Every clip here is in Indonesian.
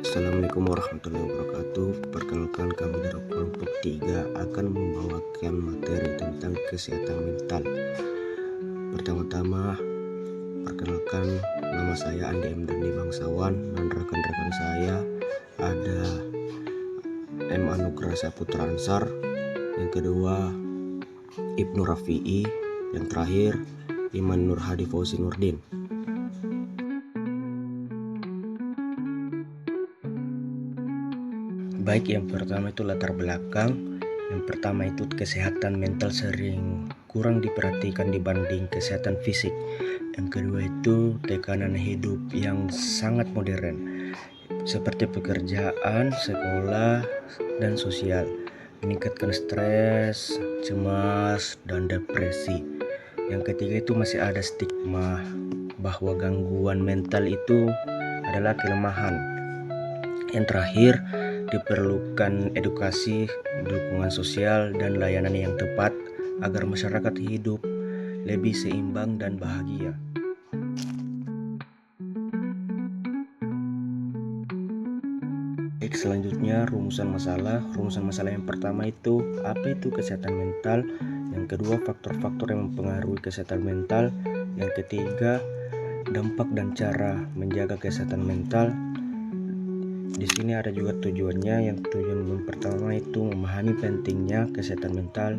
Assalamualaikum warahmatullahi wabarakatuh. Perkenalkan, kami dari kelompok 3 akan membawakan materi tentang kesehatan mental. Pertama-tama, perkenalkan, nama saya Andi M. Dandi Bangsawan, dan rekan-rekan saya ada M. Anugrah Saputra Ansar, yang kedua Ibnu Rafi'i, yang terakhir Iman Nur Hadi Fauzi Nurdin. Baik, yang pertama itu latar belakang. Yang pertama itu kesehatan mental sering kurang diperhatikan dibanding kesehatan fisik. Yang kedua itu tekanan hidup yang sangat modern, seperti pekerjaan, sekolah, dan sosial, meningkatkan stres, cemas, dan depresi. Yang ketiga itu masih ada stigma bahwa gangguan mental itu adalah kelemahan. Yang terakhir, diperlukan edukasi, dukungan sosial, dan layanan yang tepat agar masyarakat hidup lebih seimbang dan bahagia. Baik, selanjutnya rumusan masalah. Rumusan masalah yang pertama itu apa itu kesehatan mental, yang kedua faktor-faktor yang mempengaruhi kesehatan mental, yang ketiga dampak dan cara menjaga kesehatan mental. Di sini ada juga tujuannya. Yang tujuan yang pertama itu memahami pentingnya kesehatan mental,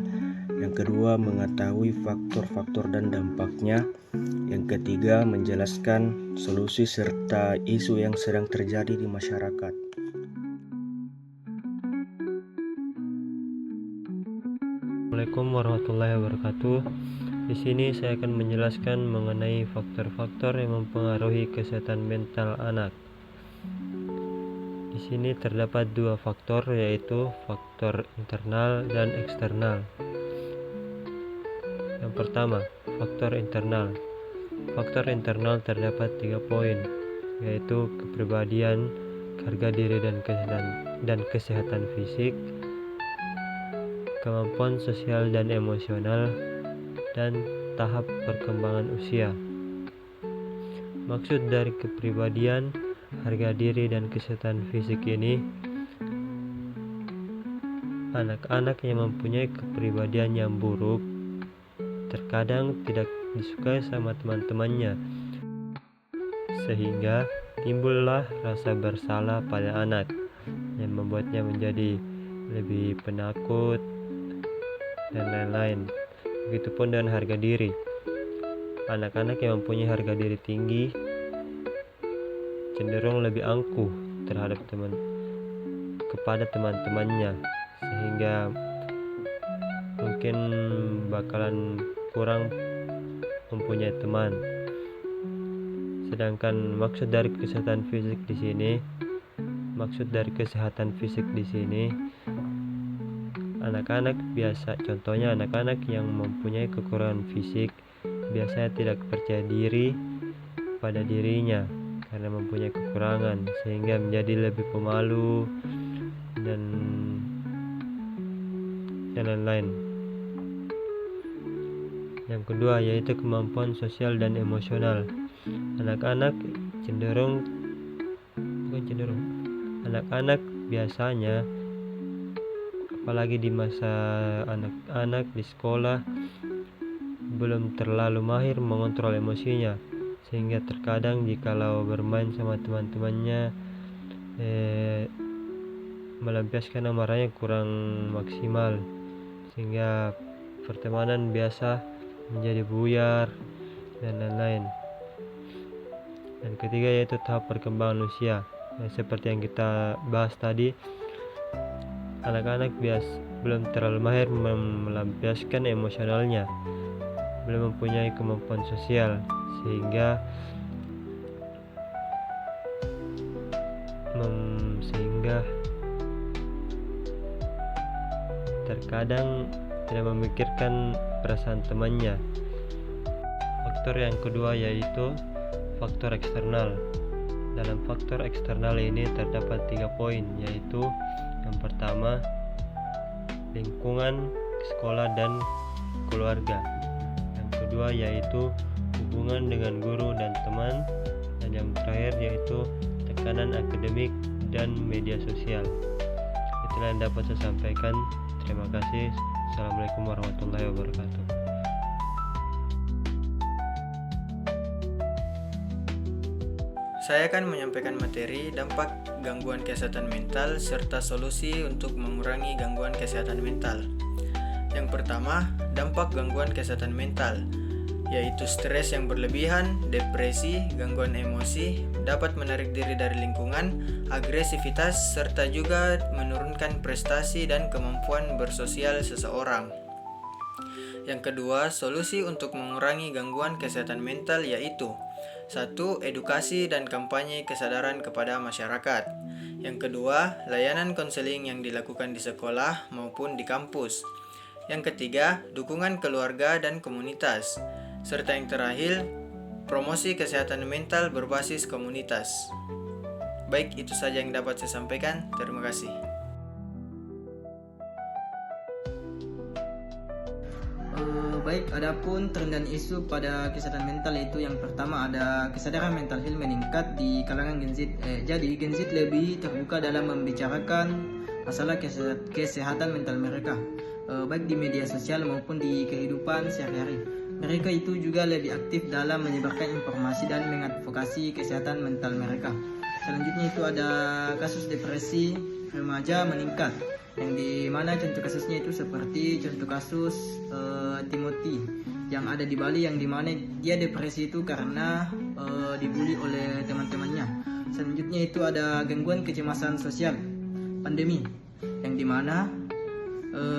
yang kedua mengetahui faktor-faktor dan dampaknya, yang ketiga menjelaskan solusi serta isu yang sedang terjadi di masyarakat. Assalamualaikum warahmatullahi wabarakatuh. Di sini saya akan menjelaskan mengenai faktor-faktor yang mempengaruhi kesehatan mental anak. Di sini terdapat dua faktor, yaitu faktor internal dan eksternal. Yang pertama, faktor internal. Faktor internal terdapat 3 poin, yaitu kepribadian, harga diri dan kesehatan fisik, kemampuan sosial dan emosional, dan tahap perkembangan usia. Maksud dari kepribadian, harga diri, dan kesehatan fisik ini, anak-anak yang mempunyai kepribadian yang buruk terkadang tidak disukai sama teman-temannya, sehingga timbullah rasa bersalah pada anak yang membuatnya menjadi lebih penakut dan lain-lain. Begitupun dengan harga diri. Anak-anak yang mempunyai harga diri tinggi cenderung lebih angkuh kepada teman-temannya, sehingga mungkin bakalan kurang mempunyai teman. Sedangkan maksud dari kesehatan fisik di sini, anak-anak biasa, contohnya anak-anak yang mempunyai kekurangan fisik biasanya tidak percaya diri pada dirinya karena mempunyai kekurangan, sehingga menjadi lebih pemalu dan lain-lain. Yang kedua yaitu kemampuan sosial dan emosional. Anak-anak biasanya, apalagi di masa anak-anak di sekolah, belum terlalu mahir mengontrol emosinya, sehingga terkadang jikalau bermain sama teman-temannya melampiaskan amarahnya kurang maksimal, sehingga pertemanan biasa menjadi buyar dan lain-lain. Dan ketiga yaitu tahap perkembangan usia. Seperti yang kita bahas tadi, anak-anak belum terlalu mahir melampiaskan emosionalnya, belum mempunyai kemampuan sosial, sehingga terkadang tidak memikirkan perasaan temannya. Faktor yang kedua yaitu faktor eksternal. Dalam faktor eksternal ini terdapat 3 poin, yaitu yang pertama lingkungan, sekolah, dan keluarga. Yang kedua yaitu hubungan dengan guru dan teman, dan yang terakhir yaitu tekanan akademik dan media sosial. Itulah yang dapat saya sampaikan. Terima kasih. Assalamualaikum warahmatullahi wabarakatuh. Saya akan menyampaikan materi dampak gangguan kesehatan mental serta solusi untuk mengurangi gangguan kesehatan mental. Yang pertama, dampak gangguan kesehatan mental, yaitu stres yang berlebihan, depresi, gangguan emosi, dapat menarik diri dari lingkungan, agresivitas, serta juga menurunkan prestasi dan kemampuan bersosial seseorang. Yang kedua, solusi untuk mengurangi gangguan kesehatan mental yaitu 1. Edukasi dan kampanye kesadaran kepada masyarakat. Yang kedua, layanan konseling yang dilakukan di sekolah maupun di kampus. Yang ketiga, dukungan keluarga dan komunitas. Serta yang terakhir, promosi kesehatan mental berbasis komunitas. Baik, itu saja yang dapat saya sampaikan. Terima kasih. Baik, adapun tren dan isu pada kesehatan mental yaitu yang pertama ada kesadaran mental health meningkat di kalangan Gen Z. Jadi Gen Z lebih terbuka dalam membicarakan masalah kesehatan mental mereka, baik di media sosial maupun di kehidupan sehari-hari. Mereka itu juga lebih aktif dalam menyebarkan informasi dan mengadvokasi kesehatan mental mereka. Selanjutnya itu ada kasus depresi remaja meningkat, yang dimana contoh kasusnya itu seperti contoh kasus Timothy yang ada di Bali, yang dimana dia depresi itu karena dibully oleh teman-temannya. Selanjutnya itu ada gangguan kecemasan sosial pandemi, yang dimana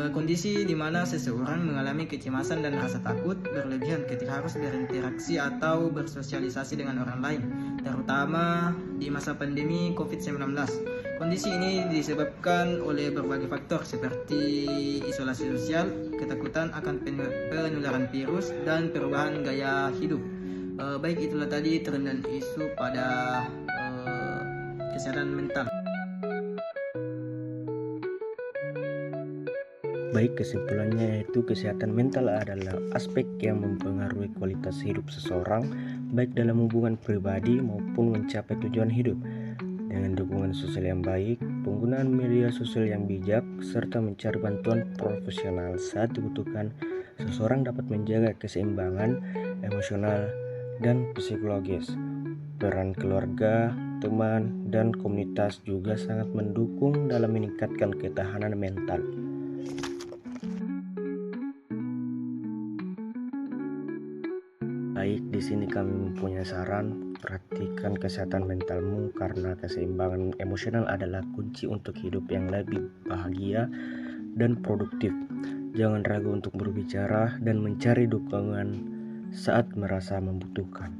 kondisi dimana seseorang mengalami kecemasan dan rasa takut berlebihan ketika harus berinteraksi atau bersosialisasi dengan orang lain, terutama di masa pandemi COVID-19. Kondisi ini disebabkan oleh berbagai faktor seperti isolasi sosial, ketakutan akan penularan virus, dan perubahan gaya hidup. Baik, itulah tadi tren dan isu pada kesehatan mental. Baik, kesimpulannya yaitu kesehatan mental adalah aspek yang mempengaruhi kualitas hidup seseorang, baik dalam hubungan pribadi maupun mencapai tujuan hidup. Dengan dukungan sosial yang baik, penggunaan media sosial yang bijak, serta mencari bantuan profesional saat dibutuhkan, seseorang dapat menjaga keseimbangan emosional dan psikologis. Peran keluarga, teman, dan komunitas juga sangat mendukung dalam meningkatkan ketahanan mental. Baik, di sini kami mempunyai saran. Perhatikan kesehatan mentalmu karena keseimbangan emosional adalah kunci untuk hidup yang lebih bahagia dan produktif. Jangan ragu untuk berbicara dan mencari dukungan saat merasa membutuhkan.